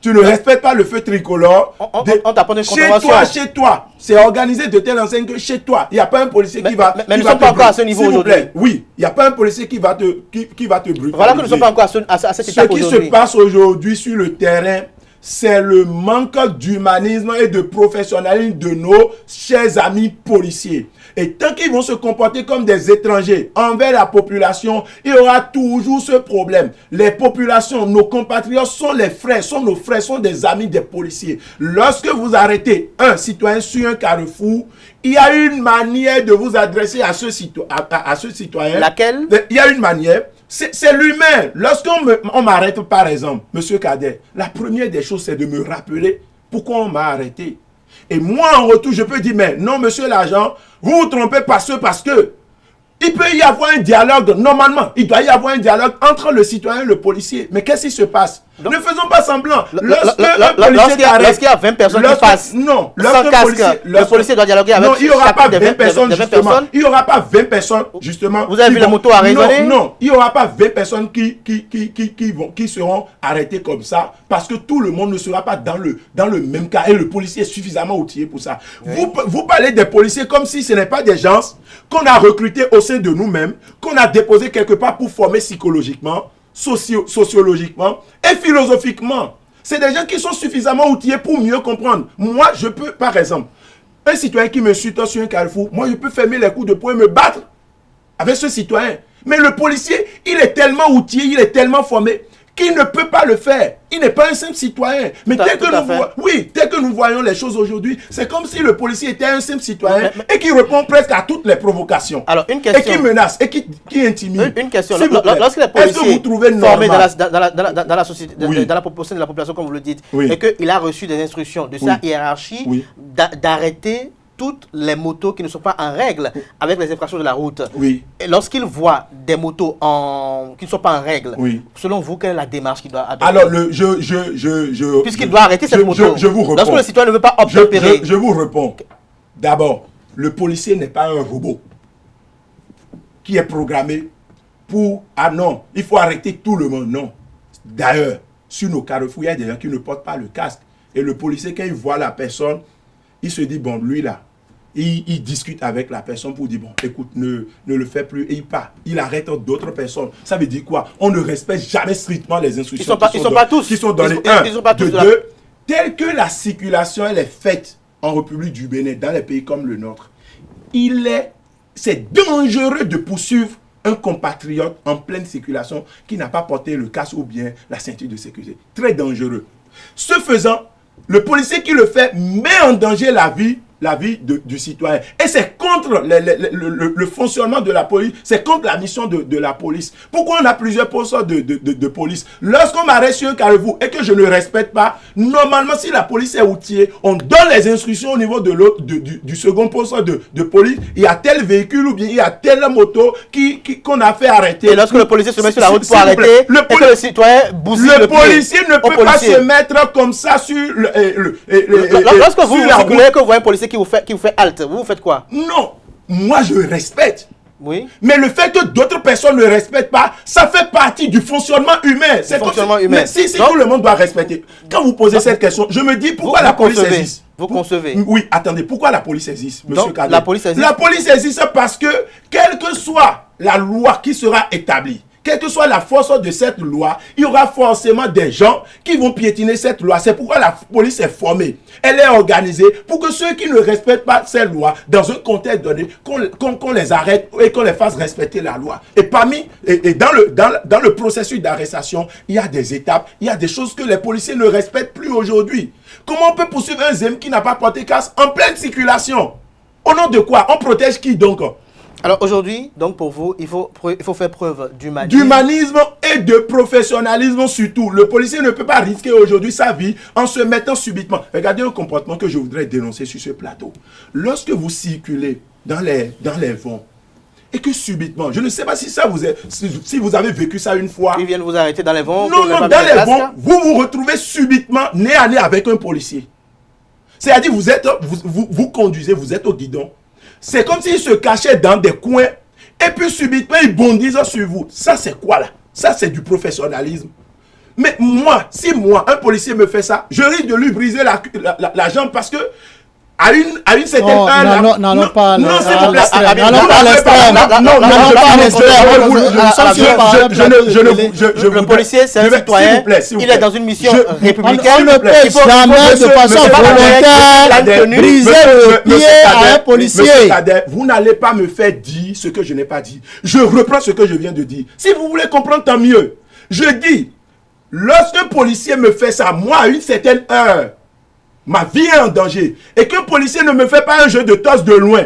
ne respectes pas le feu tricolore, on t'apprend une contravention. Chez toi, c'est organisé de telle enseigne que chez toi, il n'y a pas un policier qui va... Mais nous ne sommes pas encore à ce niveau aujourd'hui. Oui, il n'y a pas un policier qui va te brutaliser. Voilà que nous ne sommes pas encore à cet état aujourd'hui. Ce qui se passe aujourd'hui sur le terrain, c'est le manque d'humanisme et de professionnalisme de nos chers amis policiers. Et tant qu'ils vont se comporter comme des étrangers envers la population, il y aura toujours ce problème. Les populations, nos compatriotes sont les frères, sont nos frères, sont des amis des policiers. Lorsque vous arrêtez un citoyen sur un carrefour, il y a une manière de vous adresser à ce citoyen. Laquelle? Il y a une manière. C'est l'humain. Lorsqu'on m'arrête, par exemple, Monsieur Kader, la première des choses, c'est de me rappeler pourquoi on m'a arrêté. Et moi, en retour, je peux dire, mais non, monsieur l'agent, vous vous trompez parce que. Il peut y avoir un dialogue, normalement, il doit y avoir un dialogue entre le citoyen et le policier. Mais qu'est-ce qui se passe? Donc, ne faisons pas semblant. Lorsqu'il y a 20 personnes qui passent sans casque, le policier doit dialoguer avec il n'y aura pas 20 personnes, justement. Il n'y aura pas 20 personnes, justement. Vous avez vu la moto arraisonnée? Non, il n'y aura pas 20 personnes qui seront arrêtées comme ça, parce que tout le monde ne sera pas dans le même cas, et le policier est suffisamment outillé pour ça. Oui. Vous parlez des policiers comme si ce n'est pas des gens qu'on a recrutés au sein de nous-mêmes, qu'on a déposés quelque part pour former psychologiquement, sociologiquement et philosophiquement. C'est des gens qui sont suffisamment outillés pour mieux comprendre. Moi, je peux, par exemple, un citoyen qui me suit sur un carrefour, moi, je peux fermer les coups de poing et me battre avec ce citoyen. Mais le policier, il est tellement outillé, il est tellement formé qu'il ne peut pas le faire. Il n'est pas un simple citoyen. Mais dès que nous voyons les choses aujourd'hui, c'est comme si le policier était un simple citoyen et qui répond presque à toutes les provocations. Alors, une question. Et qui menace et qui intimide. Une question. Lorsque les policiers formés dans la société, dans la proportion de la population, comme vous le dites, et qu'il a reçu des instructions de sa hiérarchie d'arrêter toutes les motos qui ne sont pas en règle avec les infractions de la route. Oui. Et lorsqu'il voit des motos qui ne sont pas en règle, selon vous, quelle est la démarche qu'il doit adopter? Alors, puisqu'il doit arrêter cette moto. Je vous réponds. Lorsque le citoyen ne veut pas obtempérer. Je vous réponds. D'abord, le policier n'est pas un robot qui est programmé pour... Ah non, il faut arrêter tout le monde. Non. D'ailleurs, sur nos carrefours, il y a des gens qui ne portent pas le casque. Et le policier, quand il voit la personne, il se dit, bon, lui là, il discute avec la personne pour dire, bon, écoute, ne le fais plus, et il part. Il arrête d'autres personnes. Ça veut dire quoi? On ne respecte jamais strictement les instructions qui sont dans les 1, de 2, tel que la circulation elle est faite en République du Bénin, dans les pays comme le nôtre. C'est dangereux de poursuivre un compatriote en pleine circulation qui n'a pas porté le casque ou bien la ceinture de sécurité. Très dangereux. Ce faisant, le policier qui le fait met en danger la vie du citoyen. Et c'est contre le fonctionnement de la police, c'est contre la mission de la police. Pourquoi on a plusieurs postes de police? Lorsqu'on m'arrête sur un carrefour et que je ne respecte pas, normalement, si la police est outillée, on donne les instructions au niveau du second poste de police. Il y a tel véhicule ou bien il y a telle moto qu'on a fait arrêter. Et lorsque le policier se met sur la route pour arrêter, et que le citoyen bousille le policier ne peut pas se mettre comme ça sur lorsque vous circulez, que vous voyez un policier qui vous fait halte, vous faites quoi? Non, moi je respecte. Oui. Mais le fait que d'autres personnes ne respectent pas, ça fait partie du fonctionnement humain. C'est fonctionnement humain. Mais si tout le monde doit respecter. Quand vous posez cette question, je me dis pourquoi la police existe. Vous concevez? Oui, attendez, pourquoi la police existe, monsieur Kader? La police existe. La police existe parce que, quelle que soit la loi qui sera établie, quelle que soit la force de cette loi, il y aura forcément des gens qui vont piétiner cette loi. C'est pourquoi la police est formée. Elle est organisée pour que ceux qui ne respectent pas cette loi, dans un contexte donné, qu'on les arrête et qu'on les fasse respecter la loi. Et dans le processus d'arrestation, il y a des étapes, il y a des choses que les policiers ne respectent plus aujourd'hui. Comment on peut poursuivre un ZEM qui n'a pas porté casque en pleine circulation? Au nom de quoi? On protège qui donc? Alors aujourd'hui, donc pour vous, il faut faire preuve d'humanisme. D'humanisme et de professionnalisme surtout. Le policier ne peut pas risquer aujourd'hui sa vie en se mettant subitement. Regardez un comportement que je voudrais dénoncer sur ce plateau. Lorsque vous circulez dans les vents, et que subitement, je ne sais pas si ça si vous avez vécu ça une fois. Ils viennent vous arrêter dans les vents. Non, dans les vents, vous vous retrouvez subitement nez à nez avec un policier. C'est-à-dire, vous conduisez, vous êtes au guidon. C'est comme s'ils se cachaient dans des coins et puis subitement, ils bondissent sur vous. Ça, c'est quoi là? Ça, c'est du professionnalisme. Mais moi, si un policier me fait ça, je risque de lui briser la jambe parce que à une certaine heure... Non, pas s'il vous plaît. N'allons pas à l'extrême. Non, pas à l'extrême. Le policier, c'est un citoyen. Il est dans une mission républicaine. On ne peut jamais de façon volontaire briser le pied à un policier. Monsieur Cadet, vous n'allez pas me faire dire ce que je n'ai pas dit. Je reprends ce que je viens de dire. Si vous voulez comprendre, tant mieux. Je dis, lorsqu'un policier me fait ça, moi, à une certaine heure, ma vie est en danger, et qu'un policier ne me fait pas un jeu de tosse de loin,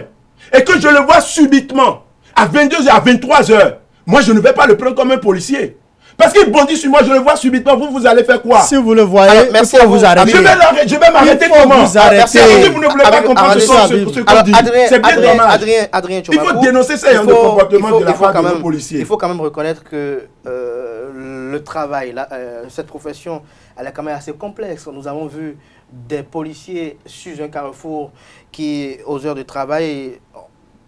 et que je le vois subitement, à 22h, à 23h, moi je ne vais pas le prendre comme un policier. Parce qu'il bondit sur moi, je le vois subitement, vous allez faire quoi? Si vous le voyez, il faut vous arrêter. Je vais m'arrêter comment? Vous arrêter. Vous ne voulez pas comprendre ce qu'on dit. C'est bien dommage. Adrien, il faut dénoncer ça de comportement de la part de nos policiers. Il faut quand même reconnaître que le travail, cette profession, elle est quand même assez complexe. Nous avons vu des policiers sur un carrefour qui, aux heures de travail,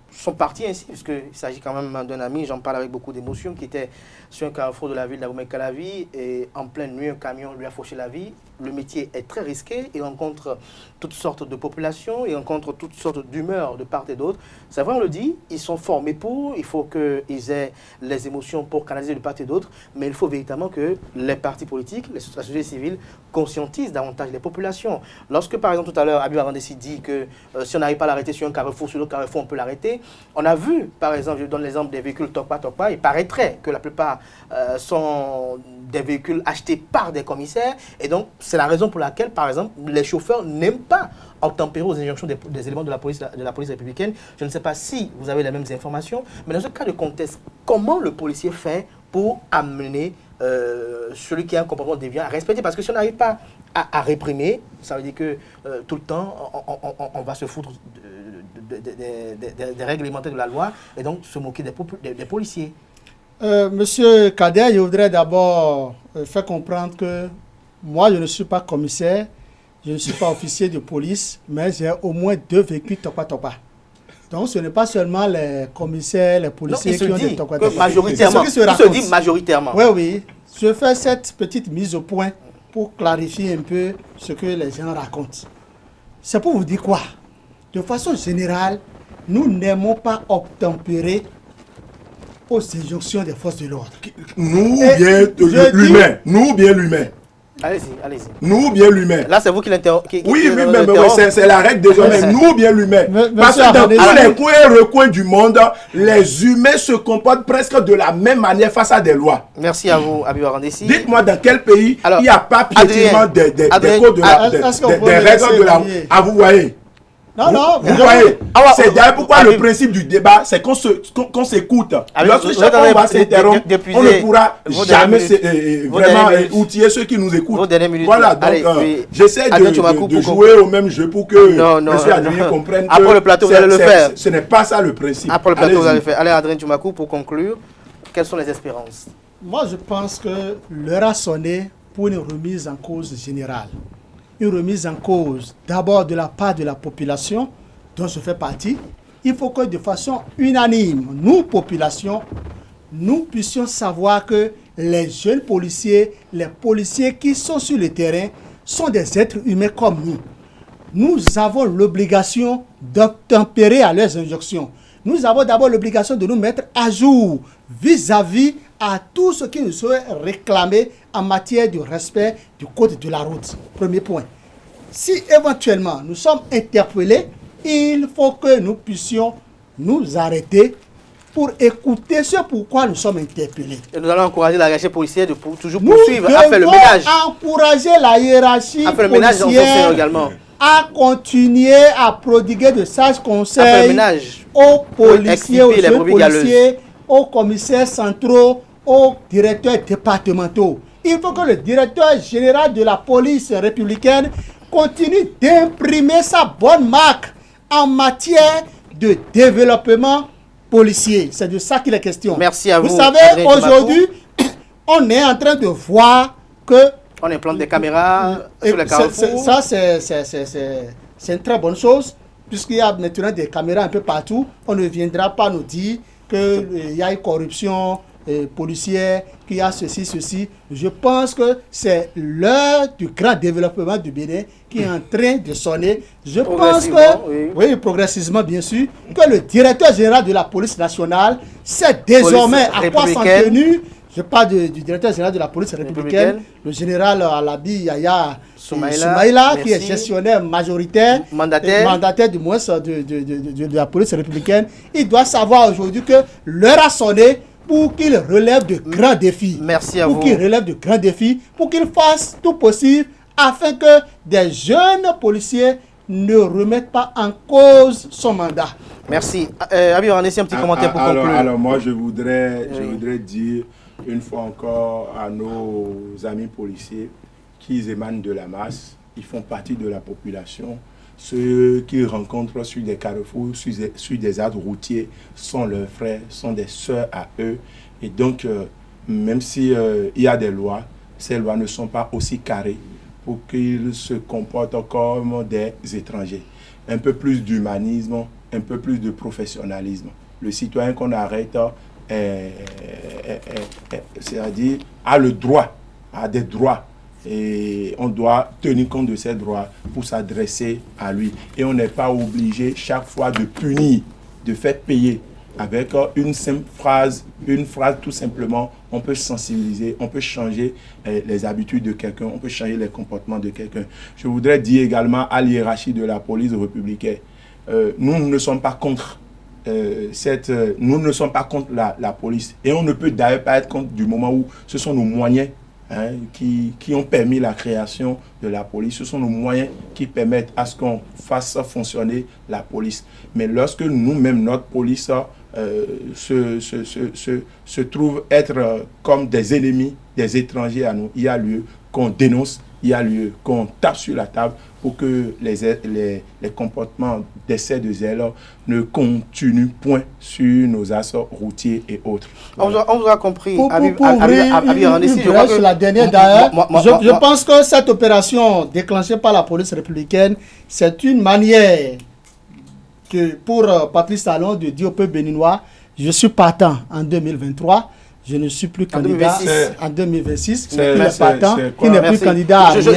sont partis ainsi, puisqu'il s'agit quand même d'un ami, j'en parle avec beaucoup d'émotion, qui était sur un carrefour de la ville d'Abomey-Calavi, et en pleine nuit, un camion lui a fauché la vie. Le métier est très risqué, il rencontre toutes sortes de populations, il rencontre toutes sortes d'humeurs de part et d'autre. C'est vrai, on le dit, ils sont formés pour, il faut qu'ils aient les émotions pour canaliser de part et d'autre, mais il faut véritablement que les partis politiques, la société civile, conscientisent davantage les populations. Lorsque, par exemple, tout à l'heure, Habib Arandessi dit que si on n'arrive pas à l'arrêter sur un carrefour, sur l'autre carrefour, on peut l'arrêter. On a vu, par exemple, je donne l'exemple des véhicules Tokpa, il paraîtrait que la plupart sont des véhicules achetés par des commissaires, et donc c'est la raison pour laquelle, par exemple, les chauffeurs n'aiment pas obtempérer aux injonctions des éléments de la police républicaine. Je ne sais pas si vous avez les mêmes informations, mais dans ce cas de contexte, comment le policier fait pour amener celui qui a un comportement déviant à respecter? Parce que si on n'arrive pas à réprimer, ça veut dire que tout le temps, on va se foutre des règles élémentaires de la loi et donc se moquer des policiers. Monsieur Kader, je voudrais d'abord faire comprendre que moi, je ne suis pas commissaire, je ne suis pas officier de police, mais j'ai au moins 2 véhicules Tokpa. Donc, ce n'est pas seulement les commissaires, les policiers qui ont des Tokpa. Majoritairement. Il se dit majoritairement. Oui. Je fais cette petite mise au point pour clarifier un peu ce que les gens racontent. C'est pour vous dire quoi? De façon générale, nous n'aimons pas obtempérer aux injonctions des forces de l'ordre. Nous ou bien l'humain. Allez-y. Nous ou bien l'humain. Là, c'est vous qui l'interrompez. Oui, c'est la règle désormais. Nous ou bien l'humain. Parce que dans tous les coins et recoins du monde, les humains se comportent presque de la même manière face à des lois. Merci à vous, Habib Arandessi. Dites-moi dans quel pays il n'y a pas piétinement des codes des règles de la... Ah, vous voyez? Non, vous voyez, c'est d'ailleurs pourquoi le principe du débat, c'est qu'on s'écoute. Lorsque chacun va s'interrompre, on ne pourra jamais vraiment outiller ceux qui nous écoutent. Voilà, donc j'essaie de jouer au même jeu pour que M. Adrien comprenne que ce n'est pas ça le principe. Après le plateau, vous allez faire. Allez, Adrien Tchoumakou, pour conclure, quelles sont les espérances? Moi, je pense que l'heure a sonné pour une remise en cause générale. Une remise en cause d'abord de la part de la population dont je fais partie. Il faut que de façon unanime, nous, population, nous puissions savoir que les jeunes policiers, les policiers qui sont sur le terrain sont des êtres humains comme nous. Nous avons l'obligation d'obtempérer à leurs injonctions. Nous avons d'abord l'obligation de nous mettre à jour vis-à-vis à tout ce qui nous serait réclamé en matière de respect du code de la route. Premier point. Si éventuellement nous sommes interpellés, il faut que nous puissions nous arrêter pour écouter ce pourquoi nous sommes interpellés. Et nous allons encourager la hiérarchie policière toujours poursuivre, à faire le ménage. Nous devons encourager la hiérarchie policière également. à continuer à prodiguer de sages conseils aux policiers, aux jeunes policiers, aux commissaires centraux, aux directeurs départementaux. Il faut que le directeur général de la police républicaine continue d'imprimer sa bonne marque en matière de développement policier. C'est de ça qu'il est question. Merci à vous. Vous savez, aujourd'hui, on est en train de voir que... On implante des caméras sur les carrefours. Ça, c'est une très bonne chose, puisqu'il y a maintenant des caméras un peu partout. On ne viendra pas nous dire qu'il y a une corruption policière, qu'il y a ceci. Je pense que c'est l'heure du grand développement du Bénin qui est en train de sonner. Je pense que, oui, progressivement bien sûr, que le directeur général de la police nationale sait désormais à quoi s'en tenir. Je parle du directeur général de la police républicaine, le général Alabi Yaya Soumaïla, qui est gestionnaire majoritaire, mandataire du moins de la police républicaine. Il doit savoir aujourd'hui que l'heure a sonné pour qu'il relève de grands défis. Merci à vous. Pour qu'il relève de grands défis, pour qu'il fasse tout possible afin que des jeunes policiers ne remettent pas en cause son mandat. Merci. Abi, on essaie un petit commentaire pour conclure. Alors moi, je voudrais dire une fois encore à nos amis policiers qu'ils émanent de la masse, ils font partie de la population. Ceux qu'ils rencontrent sur des carrefours, sur des axes routiers, sont leurs frères, sont des sœurs à eux. Et donc, même s'il y a des lois, ces lois ne sont pas aussi carrées pour qu'ils se comportent comme des étrangers. Un peu plus d'humanisme, un peu plus de professionnalisme. Le citoyen qu'on arrête, c'est-à-dire, a le droit, a des droits. Et on doit tenir compte de ces droits pour s'adresser à lui. Et on n'est pas obligé chaque fois de punir, de faire payer. Avec une simple phrase, tout simplement, on peut sensibiliser, on peut changer les habitudes de quelqu'un, on peut changer les comportements de quelqu'un. Je voudrais dire également à l'hiérarchie de la police républicaine, nous ne sommes pas contre nous ne sommes pas contre la police. Et on ne peut d'ailleurs pas être contre du moment où ce sont nos moyens qui ont permis la création de la police. Ce sont nos moyens qui permettent à ce qu'on fasse fonctionner la police. Mais lorsque nous-mêmes, notre police se trouve être comme des ennemis, des étrangers à nous, il y a lieu qu'on dénonce, il y a lieu qu'on tape sur la table pour que les comportements d'essai de zèle ne continuent point sur nos axes routiers et autres. Voilà. On vous a compris. Pour la dernière d'ailleurs, je pense que cette opération déclenchée par la police républicaine, c'est une manière pour Patrice Talon de dire au peuple béninois, je suis partant en 2023. Je ne suis plus candidat en 2026. Il est partant, il n'est plus candidat à rien. Il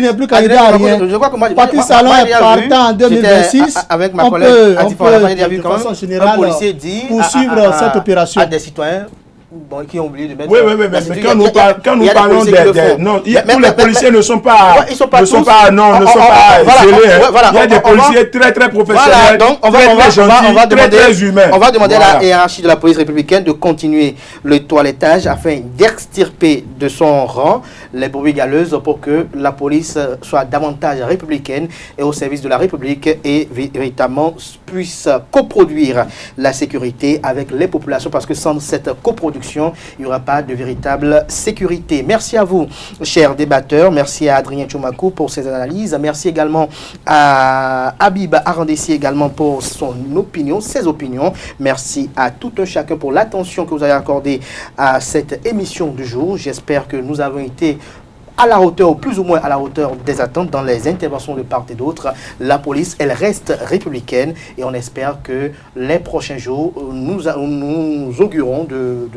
n'est plus candidat à rien. Patrice Talon est partant en 2026. Avec ma collègue, on peut de façon générale poursuivre cette opération. À des citoyens qui ont oublié de mettre... Oui, mais quand nous parlons des... Non, tous les policiers ne sont pas... Ils ne sont pas zélés. Il y a des policiers très professionnels, très humains. On va demander à la hiérarchie de la police républicaine de continuer le toilettage afin d'extirper de son rang les brebis galeuses pour que la police soit davantage républicaine et au service de la République et véritablement puisse coproduire la sécurité avec les populations, parce que sans cette coproduction, il n'y aura pas de véritable sécurité. Merci à vous, chers débatteurs. Merci à Adrien Tchoumakou pour ses analyses. Merci également à Habib Arandessi également pour ses opinions. Merci à tout un chacun pour l'attention que vous avez accordée à cette émission du jour. J'espère que nous avons été à la hauteur, ou plus ou moins à la hauteur des attentes dans les interventions de part et d'autre. La police, elle reste républicaine et on espère que les prochains jours, nous augurons de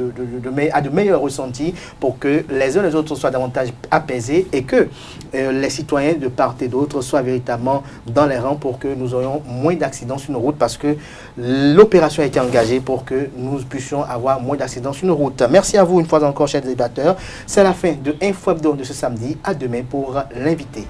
meilleurs ressentis pour que les uns et les autres soient davantage apaisés et que les citoyens de part et d'autre soient véritablement dans les rangs pour que nous ayons moins d'accidents sur nos routes, parce que l'opération a été engagée pour que nous puissions avoir moins d'accidents sur nos routes. Merci à vous une fois encore, chers débatteurs. C'est la fin de Info Hebdo de ce samedi. À demain pour l'invité.